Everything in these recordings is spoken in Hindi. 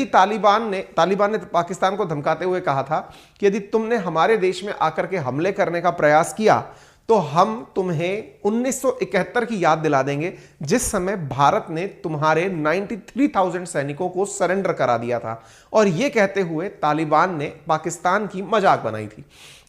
यदि तालिबान ने पाकिस्तान को धमकाते हुए कहा था कि यदि तुमने हमारे देश में आकर के हमले करने का प्रयास किया तो हम तुम्हें 1971 की याद दिला देंगे, जिस समय भारत ने तुम्हारे 93,000 सैनिकों को सरेंडर करा दिया था। और यह कहते हुए तालिबान ने पाकिस्तान की मजाक बनाई थी।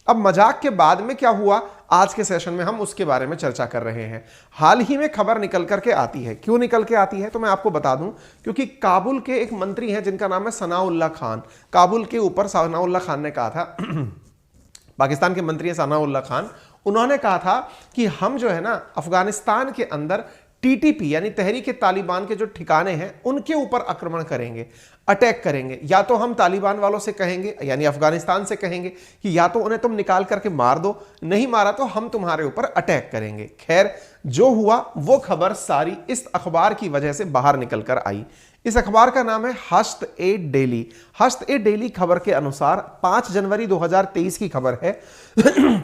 अब मजाक के बाद में क्या हुआ, आज के सेशन में हम उसके बारे में चर्चा कर रहे हैं। हाल ही में खबर निकल करके आती है। क्यों निकल के आती है तो मैं आपको बता दूं, क्योंकि काबुल के एक मंत्री हैं जिनका नाम है सनाउल्लाह खान। काबुल के ऊपर सनाउल्लाह खान ने कहा था पाकिस्तान के मंत्री हैं सनाउल्लाह खान, उन्होंने कहा था कि हम जो है ना अफगानिस्तान के अंदर टीटीपी यानी तहरीक तालिबान के जो ठिकाने हैं उनके ऊपर आक्रमण करेंगे, अटैक करेंगे। या तो हम तालिबान वालों से कहेंगे यानी अफगानिस्तान से कहेंगे कि या तो उन्हें तुम निकाल करके मार दो, नहीं मारा तो हम तुम्हारे ऊपर अटैक करेंगे। खैर जो हुआ वो खबर सारी इस अखबार की वजह से बाहर निकल कर आई। इस अखबार का नाम है हश्त-ए-डेली। हश्त-ए-डेली खबर के अनुसार 5 जनवरी 2023 की खबर है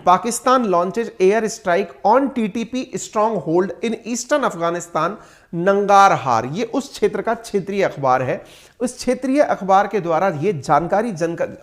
Pakistan launches air strike on TTP stronghold in eastern Afghanistan Nangarhar. ये उस क्षेत्र का क्षेत्रीय अखबार है। उस क्षेत्रीय अखबार के द्वारा ये जानकारी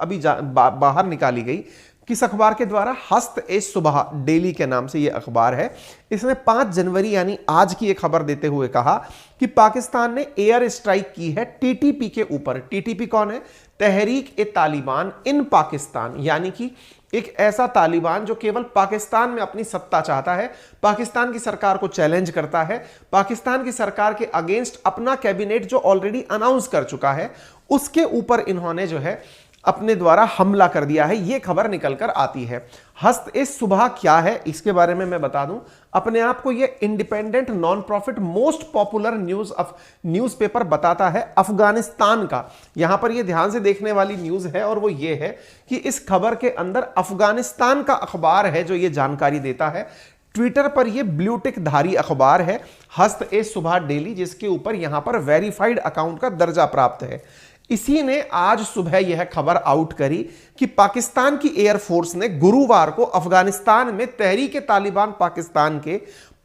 अभी बाहर निकाली गई। किस अखबार के द्वारा? हश्त-ए-सुबह डेली के नाम से यह अखबार है। इसने 5 जनवरी यानी आज की एक खबर देते हुए कहा कि पाकिस्तान ने एयर स्ट्राइक की है टीटीपी के ऊपर। टीटीपी कौन है? तहरीक-ए-तालिबान इन पाकिस्तान, यानी कि एक ऐसा तालिबान जो केवल पाकिस्तान में अपनी सत्ता चाहता है, पाकिस्तान की सरकार को चैलेंज करता है, पाकिस्तान की सरकार के अगेंस्ट अपना कैबिनेट जो ऑलरेडी अनाउंस कर चुका है उसके ऊपर इन्होंने जो है अपने द्वारा हमला कर दिया है। यह खबर निकल कर आती है। हश्त-ए-सुबह क्या है इसके बारे में मैं बता दूं। अपने आप को यह independent non profit most popular newspaper बताता है अफगानिस्तान का। यहां पर यह ध्यान से देखने वाली न्यूज है और वो ये है कि इस खबर के अंदर अफगानिस्तान का अखबार है जो ये जानकारी देता है। ट्विटर पर यह ब्लूटिक धारी अखबार है हश्त-ए-सुबह डेली, जिसके ऊपर यहां पर वेरीफाइड अकाउंट का दर्जा प्राप्त है। इसी ने आज सुबह यह खबर आउट करी कि पाकिस्तान की एयरफोर्स ने गुरुवार को अफगानिस्तान में तहरीक-ए-तालिबान पाकिस्तान के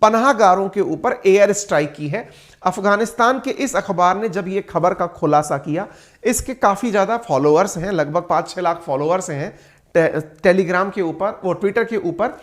पनाहगारों के ऊपर एयर स्ट्राइक की है। अफगानिस्तान के इस अखबार ने जब यह खबर का खुलासा किया, इसके काफी ज्यादा फॉलोअर्स हैं, लगभग 5-6 लाख फॉलोअर्स हैं टेलीग्राम के ऊपर, वो ट्विटर के ऊपर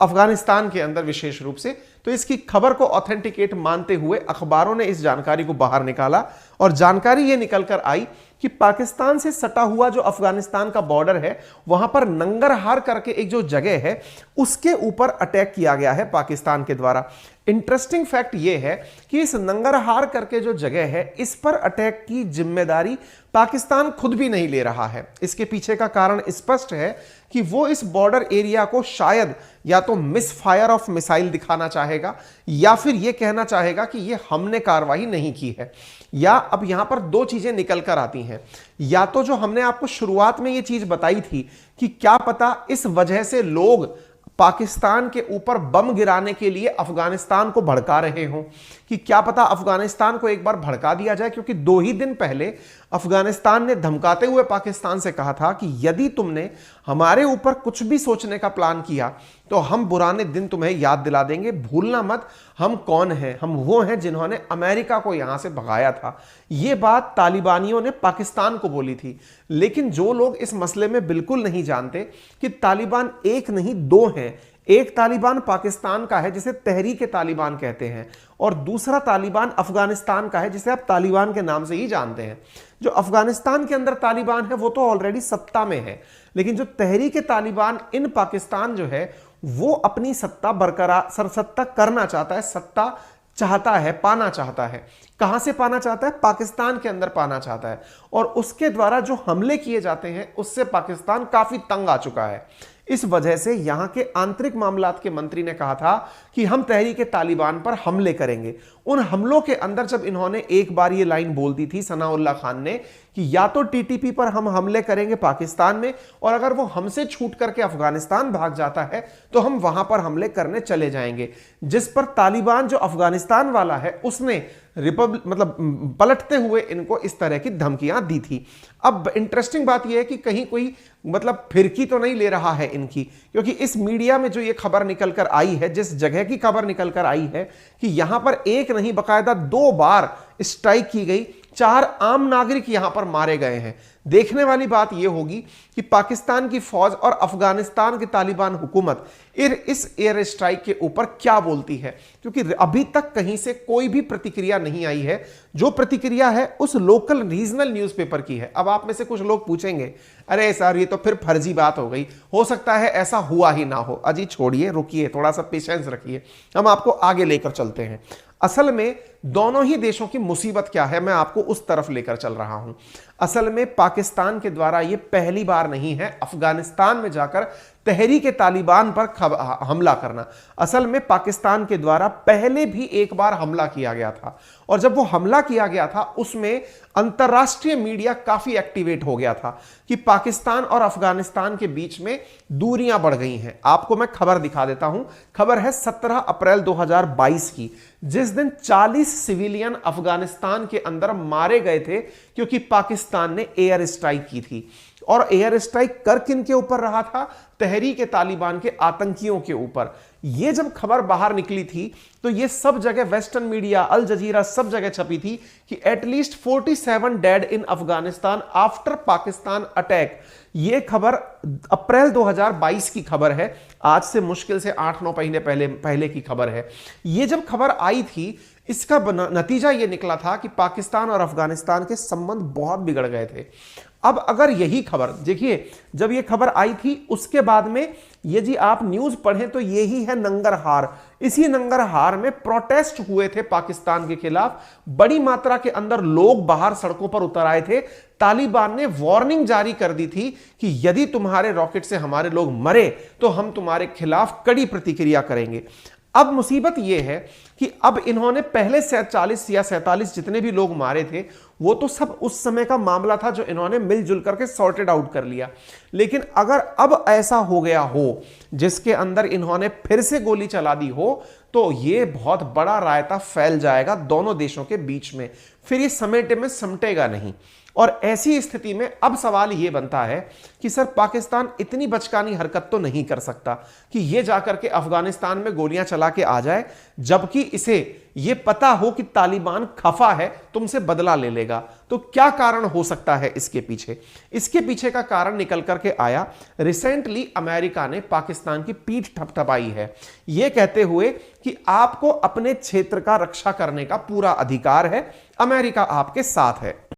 अफगानिस्तान के अंदर विशेष रूप से। तो इसकी खबर को ऑथेंटिकेट मानते हुए अखबारों ने इस जानकारी को बाहर निकाला और जानकारी यह निकल कर आई कि पाकिस्तान से सटा हुआ जो अफगानिस्तान का बॉर्डर है वहां पर नंगरहार करके एक जो जगह है उसके ऊपर अटैक किया गया है पाकिस्तान के द्वारा। इंटरेस्टिंग फैक्ट यह है कि इस नंगरहार करके जो जगह है इस पर अटैक की जिम्मेदारी पाकिस्तान खुद भी नहीं ले रहा है। इसके पीछे का कारण स्पष्ट है कि वो इस बॉर्डर एरिया को शायद या तो मिस फायर ऑफ मिसाइल दिखाना चाहेगा या फिर यह कहना चाहेगा कि यह हमने कार्रवाई नहीं की है। या अब यहां पर 2 चीजें निकल कर आती हैं। या तो जो हमने आपको शुरुआत में यह चीज बताई थी कि क्या पता इस वजह से लोग पाकिस्तान के ऊपर बम गिराने के लिए अफगानिस्तान को भड़का रहे हों, कि क्या पता अफगानिस्तान को एक बार भड़का दिया जाए, क्योंकि 2 ही दिन पहले अफगानिस्तान ने धमकाते हुए पाकिस्तान से कहा था कि यदि तुमने हमारे ऊपर कुछ भी सोचने का प्लान किया तो हम पुराने दिन तुम्हें याद दिला देंगे, भूलना मत हम कौन हैं, हम वो हैं जिन्होंने अमेरिका को यहां से भगाया था। यह बात तालिबानियों ने पाकिस्तान को बोली थी। लेकिन जो लोग इस मसले में बिल्कुल नहीं जानते कि तालिबान एक नहीं 2 हैं। एक तालिबान पाकिस्तान का है जिसे तहरीक-ए-तालिबान कहते हैं और दूसरा तालिबान अफगानिस्तान का है जिसे आप तालिबान के नाम से ही जानते हैं। जो अफगानिस्तान के अंदर तालिबान है वो तो ऑलरेडी सत्ता में है, लेकिन जो तहरीक-ए-तालिबान इन पाकिस्तान जो है वो अपनी सत्ता बरकरार सरसत्ता करना चाहता है, सत्ता चाहता है, पाना चाहता है। कहां से पाना चाहता है? पाकिस्तान के अंदर पाना चाहता है। और उसके द्वारा जो हमले किए जाते हैं उससे पाकिस्तान काफी तंग आ चुका है। इस वजह से यहां के आंतरिक मामलात के मंत्री ने कहा था कि हम तहरीक-ए-तालिबान पर हमले करेंगे। उन हमलों के अंदर जब इन्होंने एक बार ये लाइन बोल दी थी सनाउल्लाह खान ने कि या तो टीटीपी पर हम हमले करेंगे पाकिस्तान में, और अगर वो हमसे छूट करके अफगानिस्तान भाग जाता है तो हम वहां पर हमले करने चले जाएंगे। जिस पर तालिबान जो अफगानिस्तान वाला है उसने पलटते हुए इनको इस तरह की धमकियां दी थी। अब इंटरेस्टिंग बात यह है कि कहीं कोई फिरकी तो नहीं ले रहा है इनकी, क्योंकि इस मीडिया में जो ये खबर निकल कर आई है, जिस जगह की खबर निकल कर आई है कि यहां पर एक नहीं बकायदा 2 बार स्ट्राइक की गई, 4 आम नागरिक यहां पर मारे गए हैं। देखने वाली बात यह होगी कि पाकिस्तान की फौज और अफगानिस्तान की तालिबान हुकूमत इस एयर स्ट्राइक के ऊपर क्या बोलती है, क्योंकि अभी तक कहीं से कोई भी प्रतिक्रिया नहीं आई है। जो प्रतिक्रिया है उस लोकल रीजनल न्यूज़पेपर की है। अब आप में से कुछ लोग पूछेंगे, अरे सर ये तो फिर फर्जी बात हो गई, हो सकता है ऐसा हुआ ही ना हो। अजी छोड़िए, रुकिए, थोड़ा सा पेशेंस रखिए, हम आपको आगे लेकर चलते हैं। असल में दोनों ही देशों की मुसीबत क्या है, मैं आपको उस तरफ लेकर चल रहा हूं। असल में पाकिस्तान के द्वारा यह पहली बार नहीं है अफगानिस्तान में जाकर तहरीक तालिबान पर हमला करना। असल में पाकिस्तान के द्वारा पहले भी एक बार हमला किया गया था, और जब वो हमला किया गया था उसमें अंतर्राष्ट्रीय मीडिया काफी एक्टिवेट हो गया था कि पाकिस्तान और अफगानिस्तान के बीच में दूरियां बढ़ गई हैं। आपको मैं खबर दिखा देता हूं। खबर है 17 अप्रैल 2022 की, जिस दिन 40 सिविलियन अफगानिस्तान के अंदर मारे गए थे क्योंकि पाकिस्तान ने एयर स्ट्राइक की थी। और एयर स्ट्राइक कर किन के ऊपर रहा था? तहरीक तालिबान के आतंकियों के ऊपर। यह जब खबर बाहर निकली थी तो यह सब जगह, वेस्टर्न मीडिया, अल जजीरा, सब जगह छपी थी कि एटलीस्ट 47 डेड इन अफगानिस्तान आफ्टर पाकिस्तान अटैक। यह खबर अप्रैल 2022 की खबर है, आज से मुश्किल से 8-9 महीने पहले की खबर है। यह जब खबर आई थी, इसका नतीजा यह निकला था कि पाकिस्तान और अफगानिस्तान के संबंध बहुत बिगड़ गए थे। अब अगर यही खबर, देखिए जब यह खबर आई थी उसके बाद में यदि आप न्यूज पढ़ें तो यही है नंगरहार। इसी नंगरहार में प्रोटेस्ट हुए थे पाकिस्तान के खिलाफ, बड़ी मात्रा के अंदर लोग बाहर सड़कों पर उतर आए थे। तालिबान ने वार्निंग जारी कर दी थी कि यदि तुम्हारे रॉकेट से हमारे लोग मरे तो हम तुम्हारे खिलाफ कड़ी प्रतिक्रिया करेंगे। अब मुसीबत यह है कि अब इन्होंने पहले 40 या 47 जितने भी लोग मारे थे वो तो सब उस समय का मामला था जो इन्होंने मिलजुल करके सॉर्टेड आउट कर लिया। लेकिन अगर अब ऐसा हो गया हो जिसके अंदर इन्होंने फिर से गोली चला दी हो तो यह बहुत बड़ा रायता फैल जाएगा दोनों देशों के बीच में, फिर ये समेटे में समटेगा नहीं। और ऐसी स्थिति में अब सवाल यह बनता है कि सर पाकिस्तान इतनी बचकानी हरकत तो नहीं कर सकता कि यह जाकर के अफगानिस्तान में गोलियां चला के आ जाए, जबकि इसे यह पता हो कि तालिबान खफा है, तुमसे बदला ले लेगा। तो क्या कारण हो सकता है इसके पीछे? इसके पीछे का कारण निकल करके आया, रिसेंटली अमेरिका ने पाकिस्तान की पीठ थपथपाई है, यह कहते हुए कि आपको अपने क्षेत्र का रक्षा करने का पूरा अधिकार है, अमेरिका आपके साथ है।